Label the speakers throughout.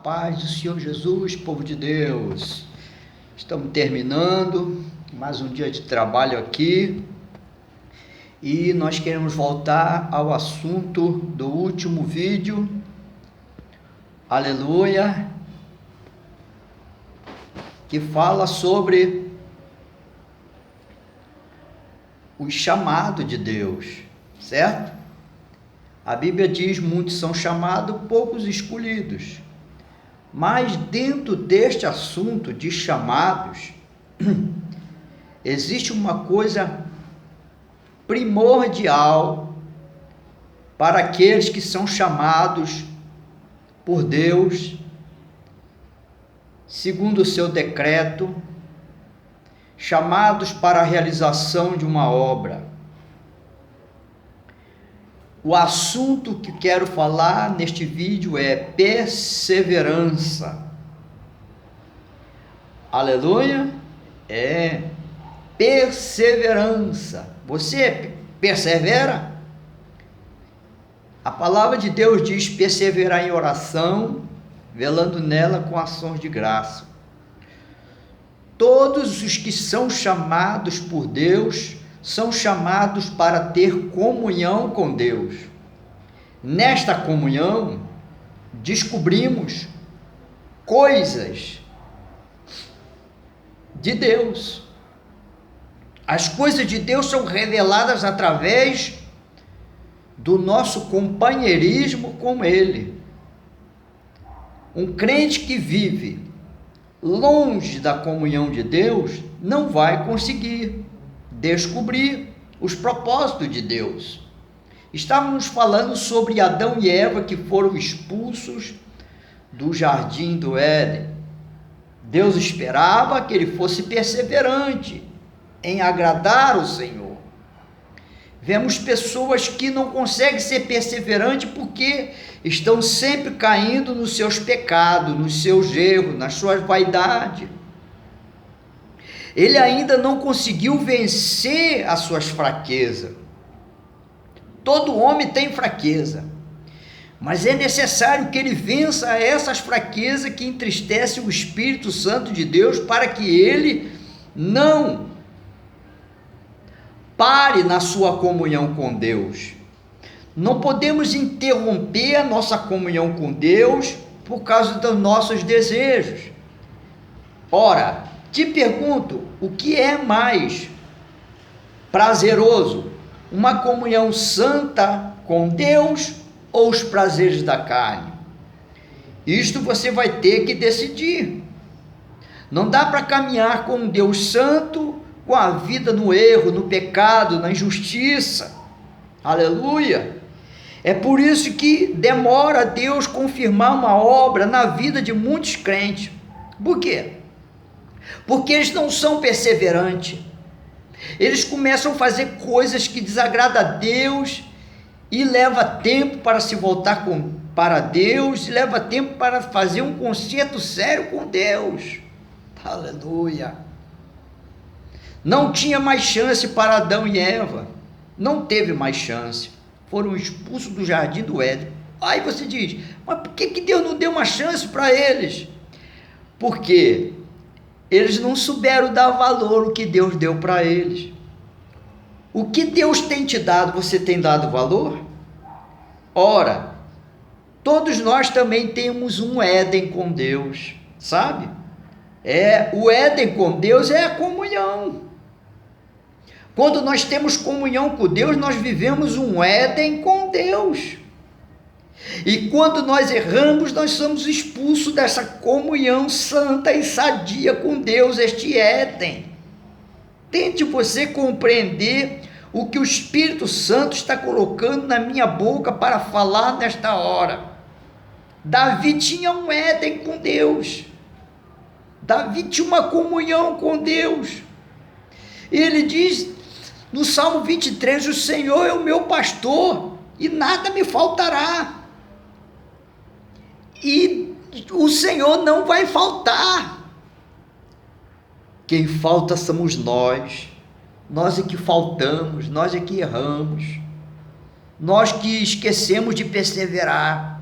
Speaker 1: paz do Senhor Jesus, povo de Deus. Estamos terminando mais um dia de trabalho aqui e nós queremos voltar ao assunto do último vídeo. Aleluia! Que fala sobre o chamado de Deus, certo? A Bíblia diz: muitos são chamados, poucos escolhidos. Mas dentro deste assunto de chamados, existe uma coisa primordial para aqueles que são chamados por Deus, segundo o seu decreto, chamados para a realização de uma obra. O assunto que quero falar neste vídeo é perseverança. Aleluia! É perseverança. Você persevera? A palavra de Deus diz: perseverar em oração, velando nela com ações de graça. Todos os que são chamados por Deus são chamados para ter comunhão com Deus. Nesta comunhão, descobrimos coisas de Deus. As coisas de Deus são reveladas através do nosso companheirismo com Ele. Um crente que vive longe da comunhão de Deus não vai conseguir descobrir os propósitos de Deus. Estávamos falando sobre Adão e Eva que foram expulsos do jardim do Éden. Deus esperava que ele fosse perseverante em agradar o Senhor. Vemos pessoas que não conseguem ser perseverantes porque estão sempre caindo nos seus pecados, nos seus erros, nas suas vaidades. Ele ainda não conseguiu vencer as suas fraquezas. Todo homem tem fraqueza, mas é necessário que ele vença essas fraquezas que entristecem o Espírito Santo de Deus, para que ele não pare na sua comunhão com Deus. Não podemos interromper a nossa comunhão com Deus por causa dos nossos desejos. Ora, te pergunto, o que é mais prazeroso? Uma comunhão santa com Deus ou os prazeres da carne? Isto você vai ter que decidir. Não dá para caminhar com um Deus santo, com a vida no erro, no pecado, na injustiça. Aleluia! É por isso que demora Deus confirmar uma obra na vida de muitos crentes. Por quê? Porque eles não são perseverantes. Eles começam a fazer coisas que desagradam a Deus e leva tempo para se voltar para Deus, e leva tempo para fazer um concerto sério com Deus. Aleluia! Não tinha mais chance para Adão e Eva. Não teve mais chance. Foram expulsos do jardim do Éden. Aí você diz: mas por que Deus não deu uma chance para eles? Porque eles não souberam dar valor ao que Deus deu para eles. O que Deus tem te dado, você tem dado valor? Ora, todos nós também temos um Éden com Deus, sabe? O Éden com Deus é a comunhão. Quando nós temos comunhão com Deus, nós vivemos um Éden com Deus. E quando nós erramos, nós somos expulsos dessa comunhão santa e sadia com Deus, este Éden. Tente você compreender o que o Espírito Santo está colocando na minha boca para falar nesta hora. Davi tinha um Éden com Deus. Davi tinha uma comunhão com Deus. Ele diz no Salmo 23, o Senhor é o meu pastor e nada me faltará. E o Senhor não vai faltar. Quem falta somos nós. Nós é que faltamos, nós é que erramos. Nós que esquecemos de perseverar.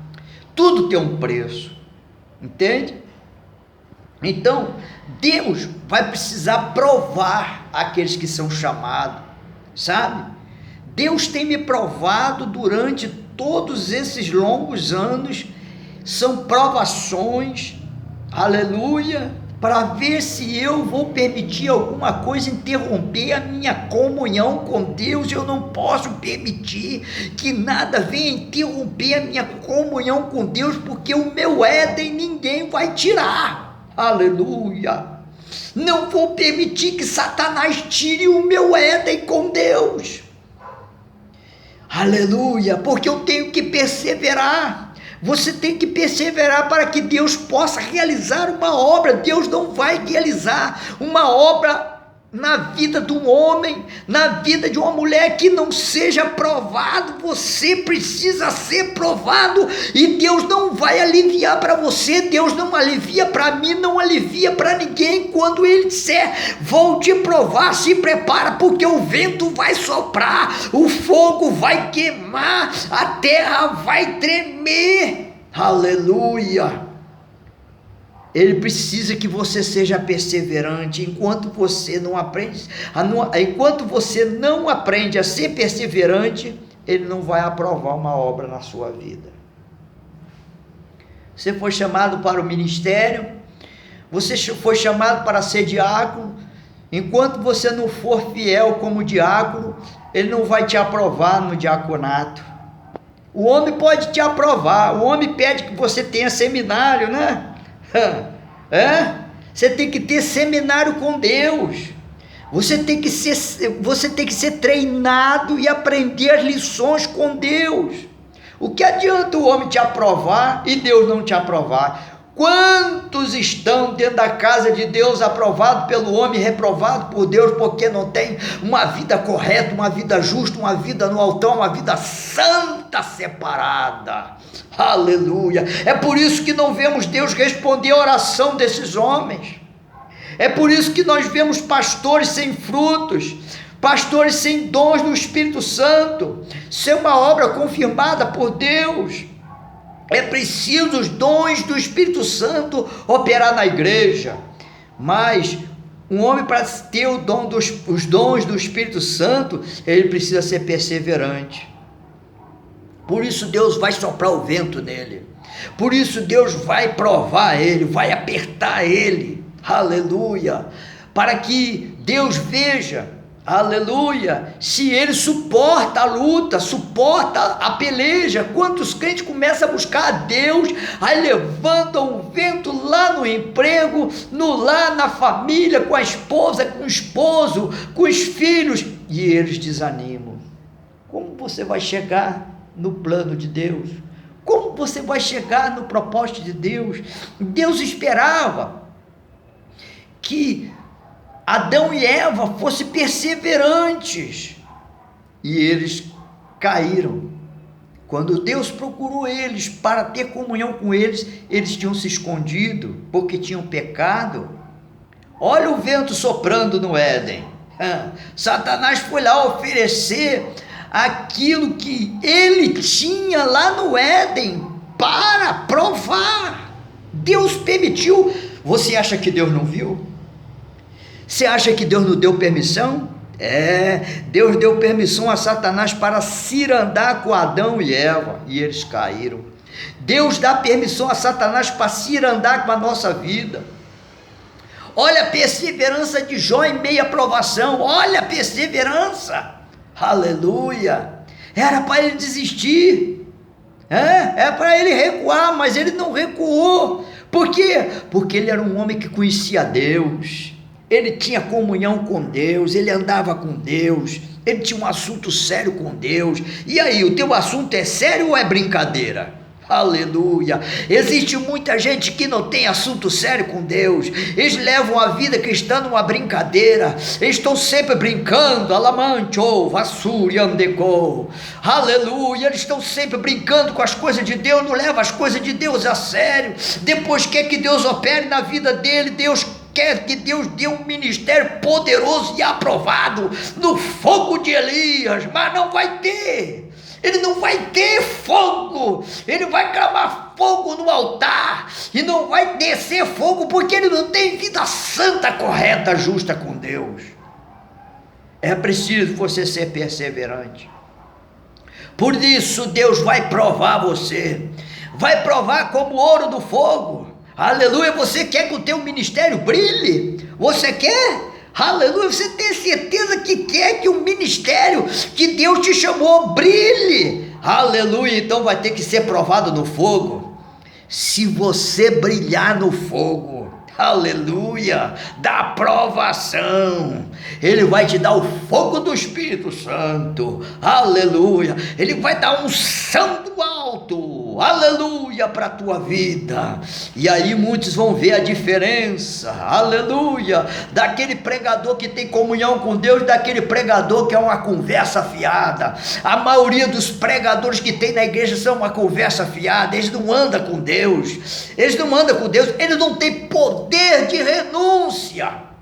Speaker 1: Tudo tem um preço. Entende? Então, Deus vai precisar provar aqueles que são chamados, sabe? Deus tem me provado durante todos esses longos anos, são provações, aleluia, para ver se eu vou permitir alguma coisa interromper a minha comunhão com Deus. Eu não posso permitir que nada venha interromper a minha comunhão com Deus, porque o meu Éden ninguém vai tirar, aleluia. Não vou permitir que Satanás tire o meu Éden com Deus, aleluia, porque eu tenho que perseverar. Você tem que perseverar para que Deus possa realizar uma obra. Deus não vai realizar uma obra na vida de um homem, na vida de uma mulher que não seja provado. Você precisa ser provado, e Deus não vai aliviar para você. Deus não alivia para mim, não alivia para ninguém. Quando Ele disser, vou te provar, se prepara, porque o vento vai soprar, o fogo vai queimar, a terra vai tremer, aleluia. Ele precisa que você seja perseverante. Enquanto você não aprende a ser perseverante, Ele não vai aprovar uma obra na sua vida. Você foi chamado para o ministério, você foi chamado para ser diácono. Enquanto você não for fiel como diácono, Ele não vai te aprovar no diaconato. O homem pode te aprovar, o homem pede que você tenha seminário, né? Você tem que ter seminário com Deus. Você tem que ser treinado e aprender as lições com Deus. O que adianta o homem te aprovar e Deus não te aprovar? Quantos estão dentro da casa de Deus, aprovado pelo homem, reprovado por Deus, porque não tem uma vida correta, uma vida justa, uma vida no altar, uma vida santa, separada, aleluia. É por isso que não vemos Deus responder a oração desses homens. É por isso que nós vemos pastores sem frutos, pastores sem dons do Espírito Santo, sem uma obra confirmada por Deus. É preciso os dons do Espírito Santo operar na igreja. Mas um homem, para ter os dons do Espírito Santo, ele precisa ser perseverante. Por isso Deus vai soprar o vento nele. Por isso Deus vai provar ele, vai apertar ele. Aleluia. Para que Deus veja, aleluia, se ele suporta a luta, suporta a peleja. Quantos crentes começam a buscar a Deus, aí levantam o vento lá no emprego, no lar, na família, com a esposa, com o esposo, com os filhos, e eles desanimam. Como você vai chegar no plano de Deus? Como você vai chegar no propósito de Deus? Deus esperava que Adão e Eva fossem perseverantes, e eles caíram. Quando Deus procurou eles para ter comunhão com eles, eles tinham se escondido, porque tinham pecado. Olha o vento soprando no Éden. Satanás foi lá oferecer aquilo que ele tinha lá no Éden para provar. Deus permitiu. Você acha que Deus não viu? Você acha que Deus não deu permissão? Deus deu permissão a Satanás para cirandar com Adão e Eva, e eles caíram. Deus dá permissão a Satanás para cirandar com a nossa vida. Olha a perseverança de Jó em meia provação, olha a perseverança, aleluia. Era para ele desistir, era para ele recuar, mas ele não recuou. Por quê? Porque ele era um homem que conhecia Deus, ele tinha comunhão com Deus, ele andava com Deus, ele tinha um assunto sério com Deus. E aí, o teu assunto é sério ou é brincadeira? Aleluia. Existe muita gente que não tem assunto sério com Deus. Eles levam a vida cristã numa brincadeira. Eles estão sempre brincando. Alamancho, vassuriandecô. Aleluia. Eles estão sempre brincando com as coisas de Deus. Não levam as coisas de Deus a sério. Depois quer que Deus opere na vida dele. Deus quer que Deus dê um ministério poderoso e aprovado no fogo de Elias, mas não vai ter. ele não vai ter fogo, ele vai clamar fogo no altar, e não vai descer fogo, porque ele não tem vida santa, correta, justa com Deus. É preciso você ser perseverante. Por isso Deus vai provar você, vai provar como ouro do fogo. Aleluia. Você quer que o teu ministério brilhe? Você quer? Aleluia. Você tem certeza que quer que o ministério que Deus te chamou brilhe? Aleluia. Então vai ter que ser provado no fogo. Se você brilhar no fogo, aleluia, da provação, ele vai te dar o fogo do Espírito Santo, aleluia, ele vai dar unção do alto, aleluia, para a tua vida. E aí muitos vão ver a diferença, aleluia, daquele pregador que tem comunhão com Deus, daquele pregador que é uma conversa fiada. A maioria dos pregadores que tem na igreja são uma conversa fiada, eles não andam com Deus, eles não têm poder de renúncia.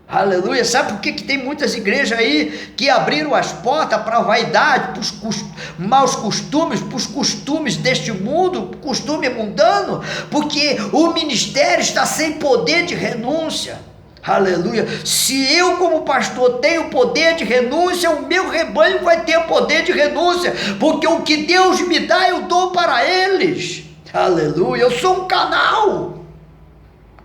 Speaker 1: Aleluia. Sabe por que tem muitas igrejas aí que abriram as portas para a vaidade, para os maus costumes, para os costumes deste mundo, costume mundano? Porque o ministério está sem poder de renúncia. Aleluia. Se eu como pastor tenho poder de renúncia, o meu rebanho vai ter poder de renúncia, porque o que Deus me dá eu dou para eles. Aleluia. Eu sou um canal.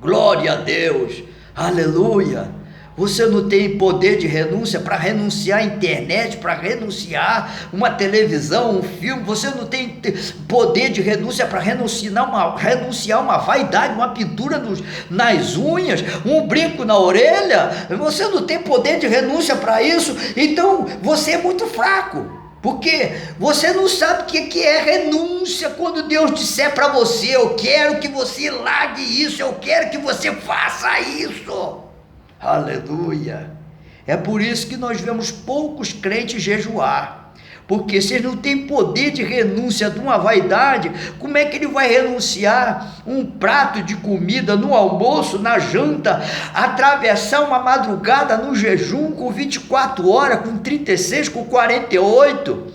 Speaker 1: Glória a Deus. Aleluia. Você não tem poder de renúncia para renunciar à internet, para renunciar uma televisão, um filme. Você não tem poder de renúncia para renunciar uma vaidade, uma pintura nas unhas, um brinco na orelha. Você não tem poder de renúncia para isso. Então você é muito fraco, porque você não sabe o que é renúncia. Quando Deus disser para você: eu quero que você largue isso, eu quero que você faça isso. Aleluia. É por isso que nós vemos poucos crentes jejuar, porque se ele não tem poder de renúncia de uma vaidade, como é que ele vai renunciar um prato de comida no almoço, na janta, atravessar uma madrugada no jejum com 24 horas, com 36, com 48?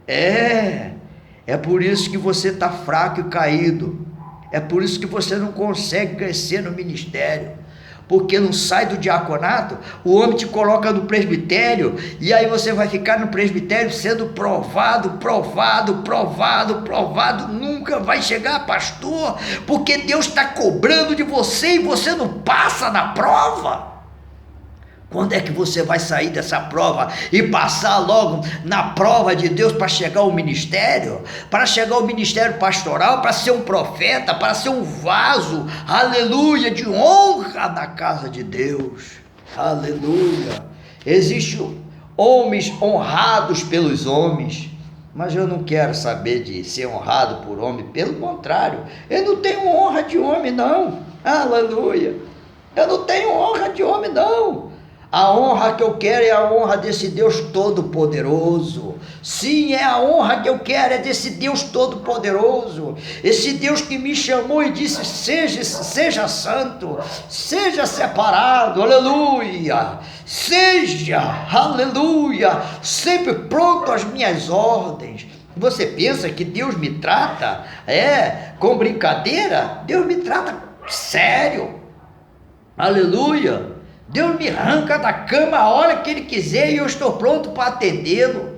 Speaker 1: É por isso que você está fraco e caído, é por isso que você não consegue crescer no ministério, porque não sai do diaconato, o homem te coloca no presbitério, e aí você vai ficar no presbitério sendo provado, nunca vai chegar pastor, porque Deus está cobrando de você e você não passa na prova. Quando é que você vai sair dessa prova e passar logo na prova de Deus para chegar ao ministério? Para chegar ao ministério pastoral, para ser um profeta, para ser um vaso, aleluia, de honra na casa de Deus, aleluia. Existem homens honrados pelos homens, mas eu não quero saber de ser honrado por homem, pelo contrário, eu não tenho honra de homem não, aleluia, eu não tenho honra de homem não. A honra que eu quero é a honra desse Deus Todo-Poderoso. Sim, é a honra que eu quero, é desse Deus Todo-Poderoso. Esse Deus que me chamou e disse: seja santo, seja separado, aleluia. Seja, aleluia, sempre pronto às minhas ordens. Você pensa que Deus me trata com brincadeira? Deus me trata sério, aleluia. Deus me arranca da cama a hora que Ele quiser e eu estou pronto para atendê-lo.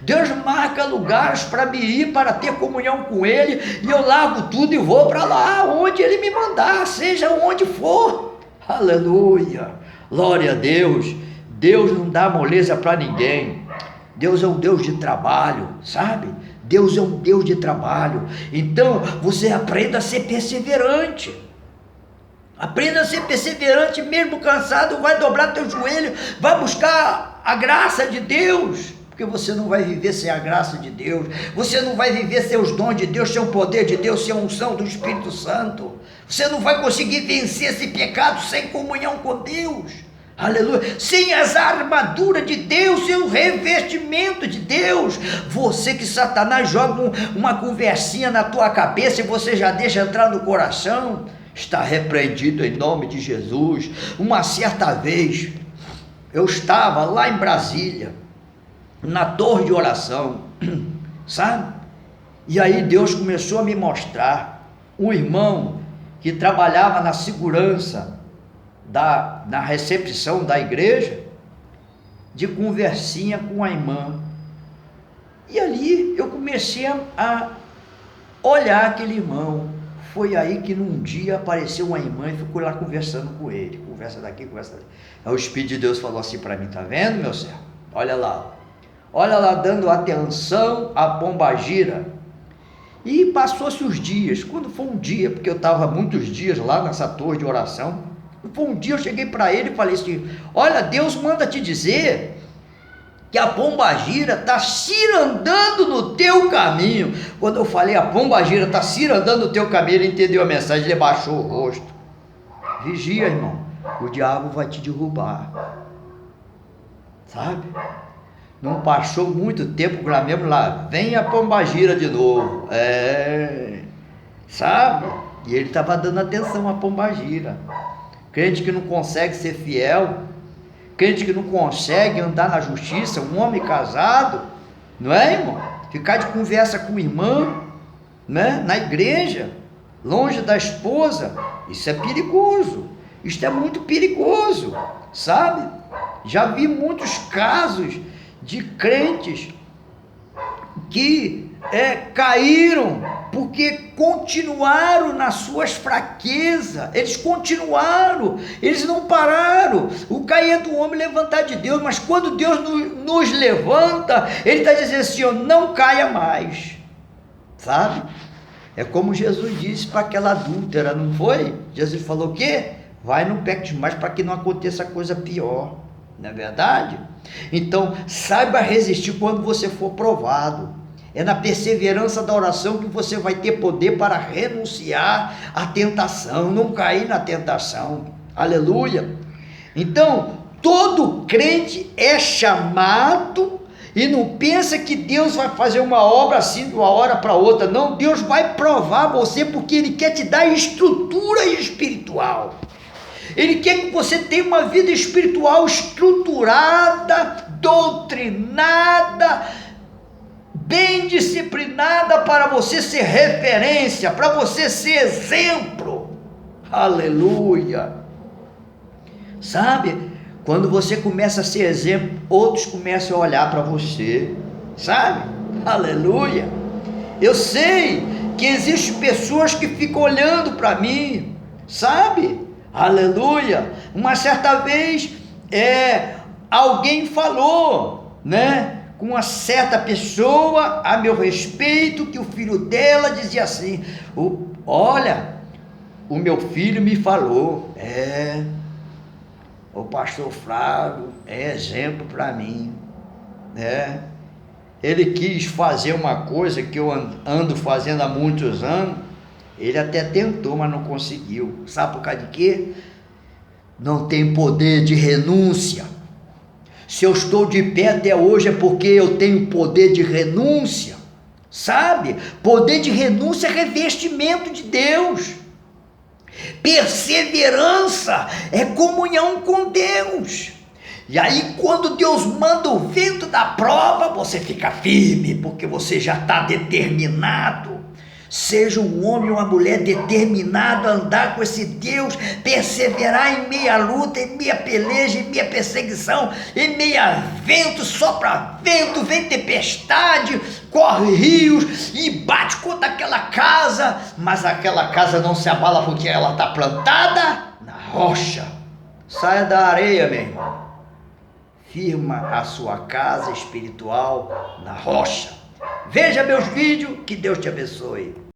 Speaker 1: Deus marca lugares para me ir, para ter comunhão com Ele, e eu largo tudo e vou para lá, onde Ele me mandar, seja onde for. Aleluia, glória a Deus. Deus não dá moleza para ninguém. Deus é um Deus de trabalho, sabe? Deus é um Deus de trabalho. Então você aprenda a ser perseverante. Aprenda a ser perseverante, mesmo cansado, vai dobrar teu joelho, vai buscar a graça de Deus, porque você não vai viver sem a graça de Deus, você não vai viver sem os dons de Deus, sem o poder de Deus, sem a unção do Espírito Santo, você não vai conseguir vencer esse pecado sem comunhão com Deus, aleluia, sem as armaduras de Deus, sem o revestimento de Deus. Você que Satanás joga uma conversinha na tua cabeça e você já deixa entrar no coração, está repreendido em nome de Jesus. Uma certa vez, eu estava lá em Brasília, na torre de oração, sabe? E aí Deus começou a me mostrar um irmão que trabalhava na segurança, na recepção da igreja, de conversinha com a irmã. E ali eu comecei a olhar aquele irmão. Foi aí que num dia apareceu uma irmã e ficou lá conversando com ele. Conversa daqui, conversa daqui. Aí o Espírito de Deus falou assim para mim: tá vendo, meu servo? Olha lá, dando atenção à pombagira. E passou-se os dias. Quando foi um dia, porque eu estava muitos dias lá nessa torre de oração, foi um dia eu cheguei para ele e falei assim: olha, Deus manda te dizer que a pombagira está cirandando no teu caminho. Quando eu falei a pombagira está cirandando no teu caminho, ele entendeu a mensagem, ele baixou o rosto. Vigia, irmão, o diabo vai te derrubar, sabe? Não passou muito tempo, lá mesmo lá, vem a pombagira de novo, sabe? E ele estava dando atenção à pombagira. Crente que não consegue ser fiel, crente que não consegue andar na justiça, um homem casado, não é, irmão? Ficar de conversa com irmã, né? Na igreja, longe da esposa, isso é perigoso, isso é muito perigoso, sabe? Já vi muitos casos de crentes que caíram porque continuaram nas suas fraquezas, eles não pararam. O cair é do homem, levantar de Deus, mas quando Deus nos levanta, Ele está dizendo assim: não caia mais, sabe? É como Jesus disse para aquela adúltera, não foi? Jesus falou o quê? Vai, não peques mais para que não aconteça coisa pior, não é verdade? Então, saiba resistir quando você for provado. É na perseverança da oração que você vai ter poder para renunciar à tentação, não cair na tentação. Aleluia! Então, todo crente é chamado, e não pensa que Deus vai fazer uma obra assim de uma hora para outra. Não, Deus vai provar você porque Ele quer te dar estrutura espiritual. Ele quer que você tenha uma vida espiritual estruturada, doutrinada, bem disciplinada, para você ser referência, para você ser exemplo. Aleluia! Sabe? Quando você começa a ser exemplo, outros começam a olhar para você, sabe? Aleluia! Eu sei que existem pessoas que ficam olhando para mim, sabe? Aleluia! Uma certa vez, alguém falou, né? Com uma certa pessoa a meu respeito, que o filho dela dizia assim: olha, o meu filho me falou, o pastor Flávio é exemplo para mim, né? Ele quis fazer uma coisa que eu ando fazendo há muitos anos, ele até tentou, mas não conseguiu. Sabe por causa de quê? Não tem poder de renúncia. Se eu estou de pé até hoje é porque eu tenho poder de renúncia, sabe? Poder de renúncia é revestimento de Deus. Perseverança é comunhão com Deus. E aí quando Deus manda o vento da prova, você fica firme, porque você já está determinado. Seja um homem ou uma mulher determinado a andar com esse Deus, perseverar em meia luta, em meia peleja, em meia perseguição, em meia vento, sopra vento, vem tempestade, corre rios e bate contra aquela casa, mas aquela casa não se abala porque ela está plantada na rocha. Saia da areia, meu irmão. Firma a sua casa espiritual na rocha. Veja meus vídeos, que Deus te abençoe.